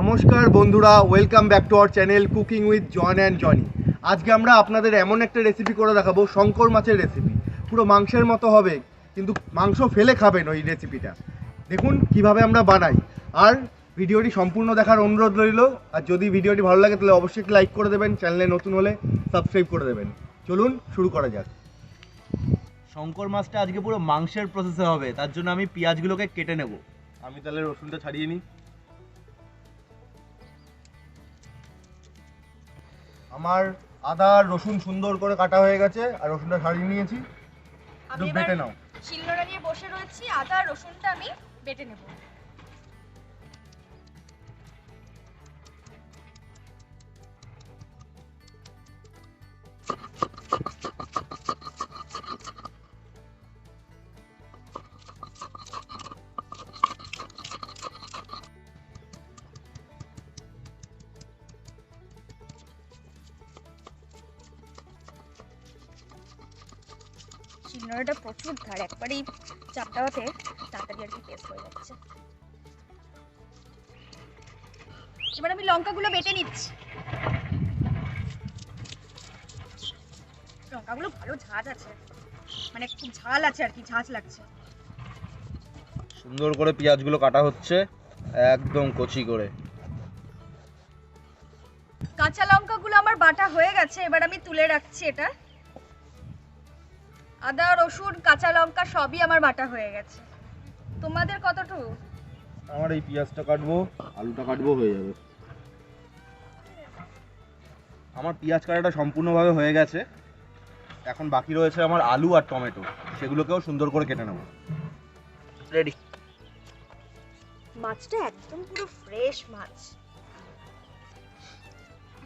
নমস্কার বন্ধুরা, welcome back to our channel cooking with John and Johnny. আজকে আমরা আপনাদের এমন একটা রেসিপি করে দেখাবো, শঙ্কর মাছের রেসিপি। পুরো মাংসের মতো হবে, কিন্তু মাংস ফেলে খাবেন ওই রেসিপিটা। দেখুন কিভাবে আমরা বানাই, আর ভিডিওটি সম্পূর্ণ দেখার অনুরোধ রইল। আর যদি ভিডিওটি ভালো লাগে তাহলে অবশ্যই একটি লাইক করে দেবেন, চ্যানেলে নতুন হলে সাবস্ক্রাইব করে দেবেন। চলুন শুরু করা যাক। শঙ্কর মাছটা আজকে পুরো মাংসের প্রসেসে হবে, তার জন্য আমি পেঁয়াজগুলোকে কেটে নেব। আমি তাহলে রসুনটা ছাড়িয়ে নিই। আমার আদা আর রসুন সুন্দর করে কাটা হয়ে গেছে, আর রসুনটা ছাড়িয়ে নিয়েছি। আমি বেটে নাও। শিলনোড়া নিয়ে বসে রয়েছি, আদা আর রসুনটা আমি বেটে নেব। শিলনোড়াটা প্রচুর ধার, একবারেই চাপ দেওয়াতে তাড়াতাড়ি আর কি পেস্ট হয়ে যাচ্ছে। এবার আমি লঙ্কাগুলো বেটে নিচ্ছি। লঙ্কাগুলো ভালো ঝাঁজ আছে, মানে খুব ঝাল আছে আর কি, ঝাঁজ লাগছে। সুন্দর করে পেঁয়াজগুলো কাটা হচ্ছে, একদম কচি করে। কাঁচা লঙ্কাগুলো আমার বাটা হয়ে গেছে, এবার আমি তুলে রাখছি এটা। আদা রসুন কাঁচা লঙ্কা সবই আমার বাটা হয়ে গেছে। তোমাদের কতটুকু? আমার এই পেঁয়াজটা কাটবো, আলুটা কাটবো, হয়ে যাবে। আমার পেঁয়াজ কাটাটা সম্পূর্ণভাবে হয়ে গেছে। এখন বাকি রয়েছে আমার আলু আর টমেটো, সেগুলোকেও সুন্দর করে কেটে নেব। রেডি। মাছটা একদম পুরো ফ্রেশ মাছ।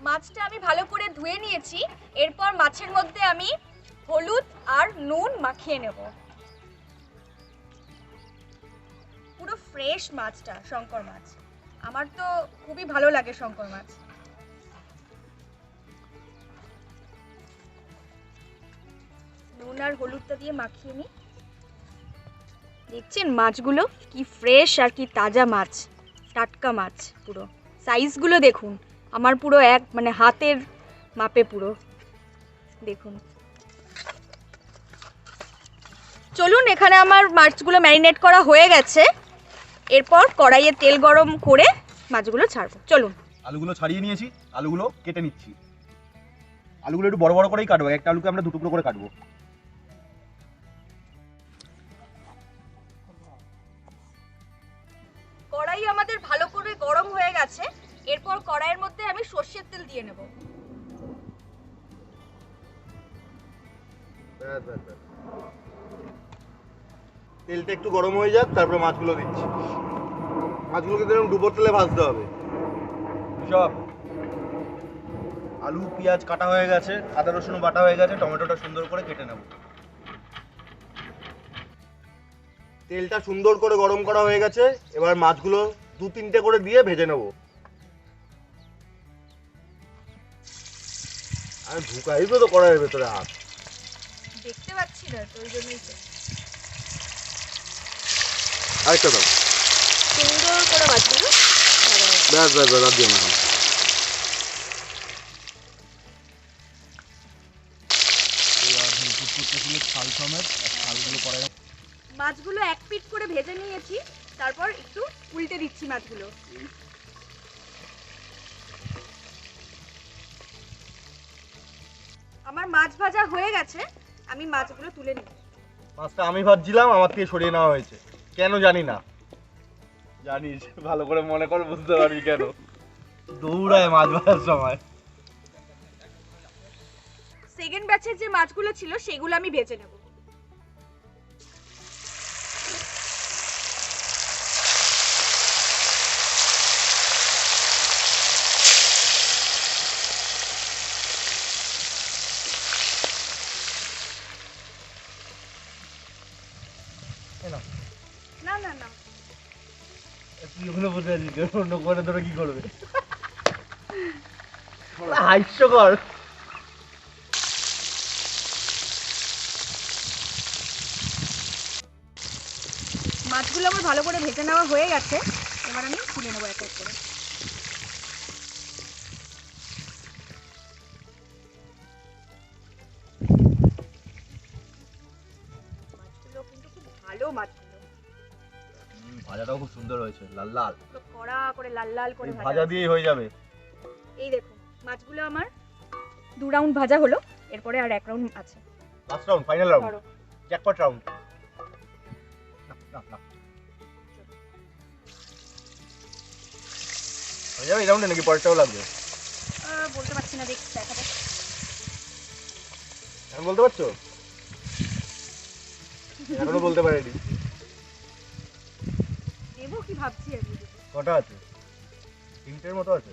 মাছটা আমি ভালো করে ধুয়ে নিয়েছি। এরপর মাছের মধ্যে আমি হলুদ আর নুন মাখিয়ে নেব। পুরো ফ্রেশ মাছটা, শঙ্কর মাছ। আমার তো খুবই ভালো লাগে শঙ্কর মাছ। নুন আর হলুদটা দিয়ে মাখিয়ে নিই। দেখছেন মাছগুলো কি ফ্রেশ আর কি তাজা মাছ, টাটকা মাছ। পুরো সাইজগুলো দেখুন, আমার পুরো মানে হাতের মাপে পুরো। দেখুন, চলুন, এখানে আমার মাছগুলো ম্যারিনেট করা হয়ে গেছে। এরপর কড়াইয়ে তেল গরম করে মাছগুলো ছাড়বো। চলুন। আলুগুলো ছাড়িয়ে নিয়েছি, আলুগুলো কেটে নিচ্ছি। আলুগুলো একটু বড় বড় করেই কাটবো, একটা আলুকে আমরা দুটুকরো করে কাটবো। কড়াই আমাদের ভালো করে গরম হয়ে গেছে। এরপর কড়াইয়ের মধ্যে আমি সর্ষের তেল দিয়ে নেব। তেলটা একটু গরম হয়ে যাক, তারপরে মাছগুলো দিচ্ছি। মাছগুলোকে যেরকম ডুবো তেলে ভাজতে হবে। সব আলু পেঁয়াজ কাটা হয়ে গেছে, আদা রসুন বাটা হয়ে গেছে, টমেটোটা সুন্দর করে কেটে নেব। তেলটা সুন্দর করে গরম করা হয়ে গেছে, এবার মাছগুলো দু তিনটে করে দিয়ে ভেজে নেব। আমি ঢুকাই তো কড়াইয়ের ভেতরে হাত, দেখতে পাচ্ছি না তো, ওই জন্যই তো। আরেকটা দাও। সুন্দর করে মাছগুলো ব্যাস ব্যাস ব্যাস, আর দিও না। মাছগুলো এক পিঠ করে ভেজে নিয়েছি, তারপর একটু উল্টে দিচ্ছি মাছগুলো। আমার মাছ ভাজা হয়ে গেছে, আমি মাছগুলো তুলে নিই। মাছটা আমি ভাজছিলাম, আমার থেকে সরিয়ে নেওয়া হয়েছে, কেন জানি না। জানিস, ভালো করে মনে করে বুঝতে পারবি কেন। দৌড়ায় মাছ ভাজার সময়। সেকেন্ড ব্যাচের যে মাছগুলো ছিল সেগুলো আমি ভেজে নেব। বসে আছি, অন্য করে ধরে কি করবে? হাস্যকর। মাছগুলো আমার ভালো করে ভেজে নেওয়া হয়ে গেছে, এবার আমি তুলে নেবো এক এক করে। মাছগুলো কিন্তু খুব ভালো মাছগুলো, ভাজাটাও খুব সুন্দর হয়েছে, লাল লাল। পুরো কড়া করে লাল লাল করে এই ভাজা ভাজা হয়েছে। দিয়েই হয়ে যাবে। এই দেখুন মাছগুলো আমার 2 রাউন্ড ভাজা হলো, এরপরে আর 1 রাউন্ড আছে। লাস্ট রাউন্ড, ফাইনাল রাউন্ড, ধরো। Jackpot round. হয়ে যাবে এই রাউন্ডে নাকি পরেরটাও লাগবে? বলতে পারছি না, দেখা যাক। এখন বলতে পারছো? এখনো বলতে পারিনি। দেবো কি ভাবছি আর কি। কটা আছে? 3টের মতো আছে।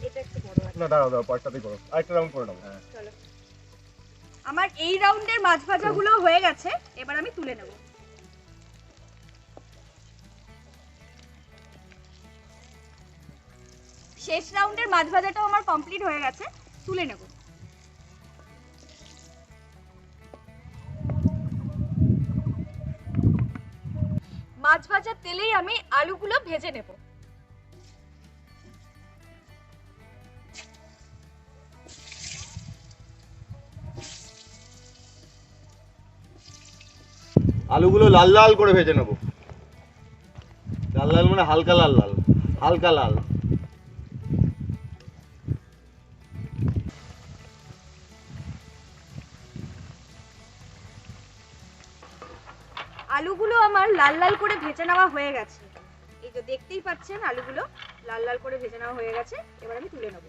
এটা একটু বড় আছে। না দাঁড়াও দাঁড়াও, পরেরটাতেই করো, আরেকটা রাউন্ড করে নাও। হ্যাঁ চলো, আমার এই রাউন্ডের মাছ ভাজাগুলো হয়ে গেছে, এবার আমি তুলে নেব। শেষ রাউন্ডের মাছ ভাজাটাও আমার কমপ্লিট হয়ে গেছে, তুলে নেব। মাছ ভাজার তেলেই আমি আলুগুলো ভেজে নেব। আলুগুলো লাল লাল করে ভেজে নেবো। লাল লাল মানে হালকা লাল লাল, হালকা লাল। আলুগুলো আমার লাল লাল করে ভেজে নেওয়া হয়ে গেছে, এই যে দেখতেই পাচ্ছেন আলুগুলো লাল লাল করে ভেজে নেওয়া হয়ে গেছে, এবার আমি তুলে নেব।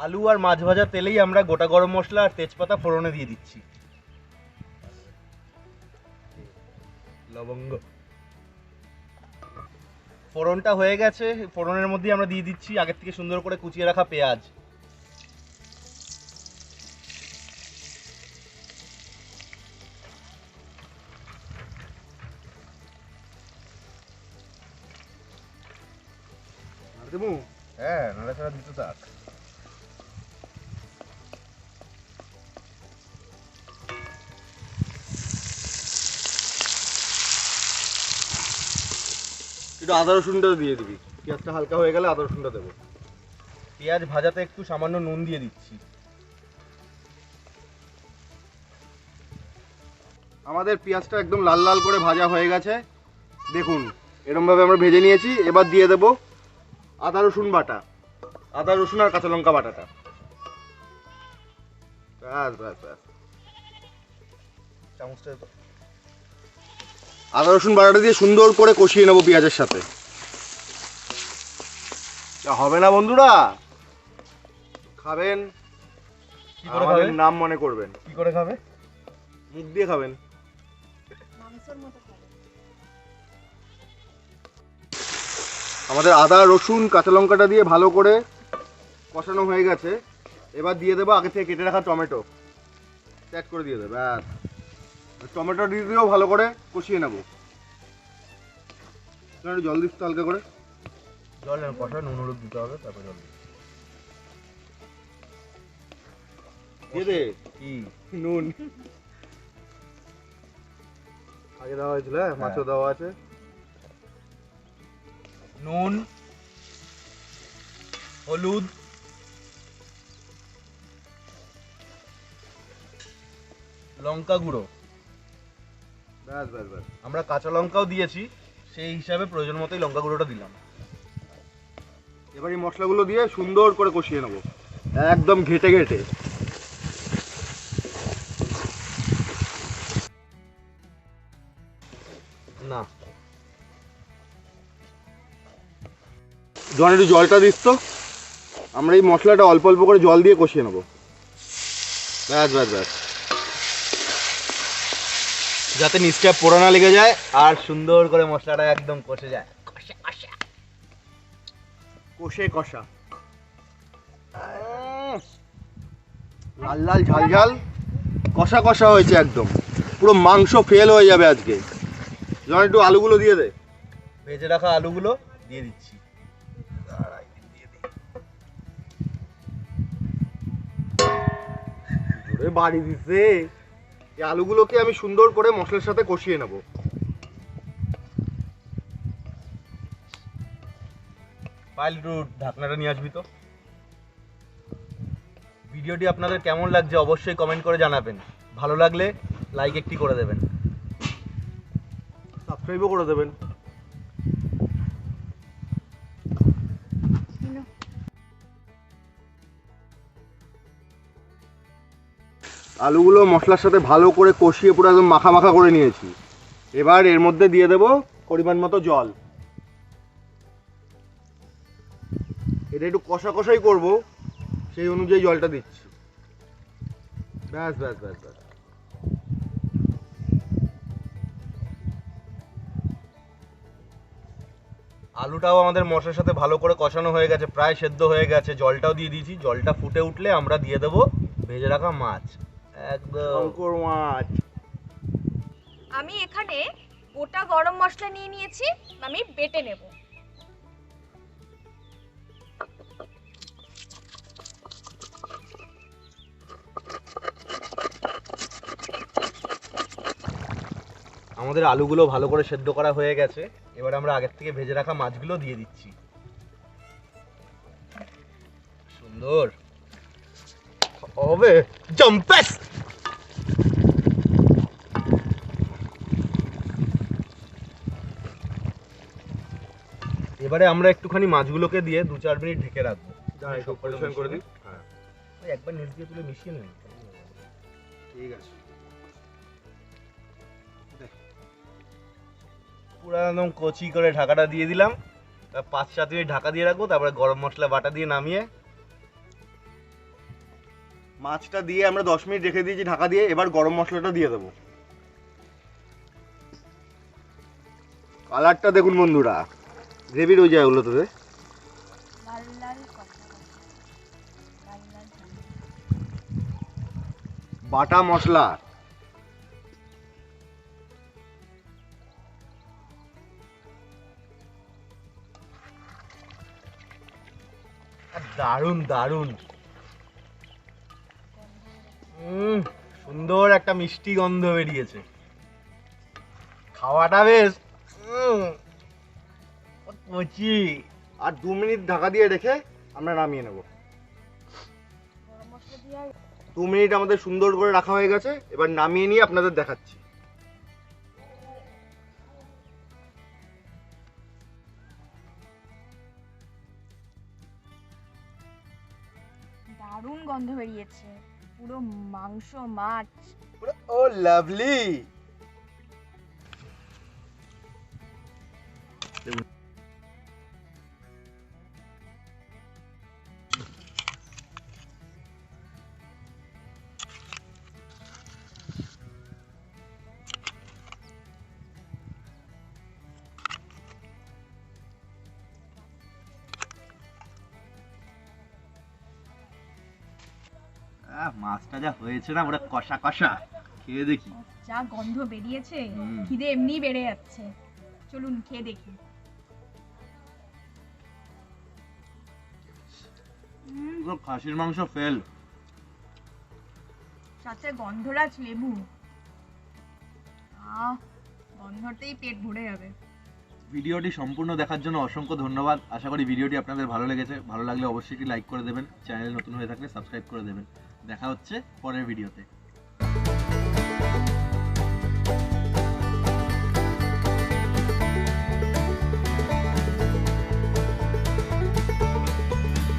আলু আর মাছ ভাজা তেলেই আমরা গোটা গরম মশলা আর তেজপাতা ফোড়নে দিয়ে দিচ্ছি। লবঙ্গ। ফোড়নটা হয়ে গেছে, ফোড়নের মধ্যে আমরা দিয়ে দিচ্ছি আগের থেকে সুন্দর করে কুচিয়ে রাখা পেঁয়াজ। হ্যাঁ, নাড়াচাড়া দিতে থাক। একটু আদা রসুনটা দিয়ে দিবি, পেঁয়াজটা হালকা হয়ে গেলে আদা রসুনটা দেবো। পেঁয়াজ ভাজাতে একটু সামান্য নুন দিয়ে দিচ্ছি। আমাদের পেঁয়াজটা একদম লাল লাল করে ভাজা হয়ে গেছে, দেখুন এরকম ভাবে আমরা ভেজে নিয়েছি। এবার দিয়ে দেব আদা রসুন বাটা, আদা রসুন আর কাঁচা লঙ্কা বাটাটা। ব্যাস ব্যাস ব্যাস, চামচটা আদা রসুন বাটাটা দিয়ে সুন্দর করে কষিয়ে নেবো পেঁয়াজের সাথে। হবে না বন্ধুরা, খাবেন কি করে খাবেন, নাম মনে করবেন। কি করে খাবে? মুখ দিয়ে খাবেন। মাংসের মতো খাবে। আমাদের আদা রসুন কাঁচা লঙ্কাটা দিয়ে ভালো করে কষানো হয়ে গেছে, এবার দিয়ে দেবো আগে থেকে কেটে রাখা টমেটো, অ্যাড করে দিয়ে দেবো। ব্যাস, টমেটো দিয়ে দিয়েও ভালো করে কষিয়ে নেবো। একটু জল দিস তো হালকা করে, জল কষা নুন হলুদ দিতে হবে, তারপর জল দিয়ে দে। কি নুন আগে দেওয়া হয়েছিল, মাছও দেওয়া আছে। নুন, হলুদ, লঙ্কা গুঁড়ো, ব্যাস ব্যাস ব্যাস। আমরা কাঁচা লঙ্কাও দিয়েছি, সেই হিসাবে প্রয়োজন মতোই লঙ্কা গুঁড়োটা দিলাম। এবার এই মশলাগুলো দিয়ে সুন্দর করে কষিয়ে নেবো, একদম ঘেটে ঘেটে। না জন, একটু জলটা দিস তো। আমরা এই মশলাটা অল্প অল্প করে জল দিয়ে কষিয়ে নেবো। ব্যাস ব্যাস ব্যাস, যাতে নিচটা পোড়া না লেগে যায় আর সুন্দর করে মশলাটা একদম কষে যায়। কষে কষা, কষে কষা। লাল লাল ঝাল ঝাল কষা কষা হয়েছে একদম, পুরো মাংস ফেল হয়ে যাবে আজকে। যখন একটু আলুগুলো দিয়ে দে, ভেজে রাখা আলুগুলো দিয়ে দিচ্ছি। জোরে বাড়ি দিছে। এই আলুগুলোকে আমি সুন্দর করে মশলার সাথে কষিয়ে নেব। পাইল একটু ঢাকনাটা নিয়ে আসবি তো। ভিডিওটি আপনাদের কেমন লাগছে অবশ্যই কমেন্ট করে জানাবেন। ভালো লাগলে লাইক একটি করে দেবেন, সাবস্ক্রাইবও করে দেবেন। আলুগুলো মশলার সাথে ভালো করে কষিয়ে পুরো একদম মাখা মাখা করে নিয়েছি। এবার এর মধ্যে দিয়ে দেব পরিমাণ মতো জল। এটা একটু কষা কষাই করব, সেই অনুযায়ী জলটা দিচ্ছি। ব্যাস ব্যাস ব্যাস ব্যাস। আলুটাও আমাদের মশলার সাথে ভালো করে কষানো হয়ে গেছে, প্রায় সেদ্ধ হয়ে গেছে। জলটাও দিয়ে দিয়েছি। জলটা ফুটে উঠলে আমরা দিয়ে দেবো ভেজে রাখা মাছ, একদম শঙ্কর মাছ। আমি এখানে গোটা গরম মশলা নিয়ে নিয়েছি, আমি বেটে নেব। আমাদের আলুগুলো ভালো করে সেদ্ধ করা হয়ে গেছে। এবার আমরা আগের থেকে ভেজে রাখা মাছগুলো দিয়ে দিচ্ছি। সুন্দর হবে জম্পেস। এবারে আমরা একটুখানি মাছগুলোকে দিয়ে 2-4 মিনিট ঢেকে রাখবো। সব পরিষ্কার করে দিই। হ্যাঁ, একবার নেড়ে দিয়ে তুলে মিশিয়ে নিন। ঠিক আছে, পুরো একদম কচি করে ঢাকাটা দিয়ে দিলাম। 5-7 মিনিট ঢাকা দিয়ে রাখবো। তারপরে গরম মশলা বাটা দিয়ে নামিয়ে মাছটা দিয়ে আমরা 10 মিনিট রেখে দিয়েছি ঢাকা দিয়ে। এবার গরম মশলাটা দিয়ে দেবো। কালারটা দেখুন বন্ধুরা, গ্রেভির ওই জায়গাগুলো তো বাটা মশলা। দারুন দারুন, সুন্দর একটা মিষ্টি গন্ধ বেরিয়েছে। খাওয়াটা বেশ কচি। আর 2 মিনিট ঢাকা দিয়ে রেখে আমরা নামিয়ে নেব। 2 মিনিট আমাদের সুন্দর করে রাখা হয়ে গেছে। এবার নামিয়ে নিয়ে আপনাদের দেখাচ্ছি। দারুণ গন্ধ বেরিয়েছে, পুরো মাংস মাছ। ও লাভলি। মাছটা যা হয়েছে না, ওটা কষা কষা, খেয়ে দেখি। যা গন্ধ বেরিয়েছে, খিদে এমনি বেড়ে যাচ্ছে। চলুন খেয়ে দেখি। খাসির মাংস ফেল, সাথে গন্ধরাজ লেবু। গন্ধতেই পেট ভরে যাবে। ভিডিওটি সম্পূর্ণ দেখার জন্য অসংখ্য ধন্যবাদ। আশা করি ভিডিওটি আপনাদের ভালো লেগেছে। ভালো লাগলে অবশ্যই একটি লাইক করে দেবেন, চ্যানেল নতুন হয়ে থাকলে সাবস্ক্রাইব করে দেবেন। দেখা হচ্ছে পরের ভিডিওতে।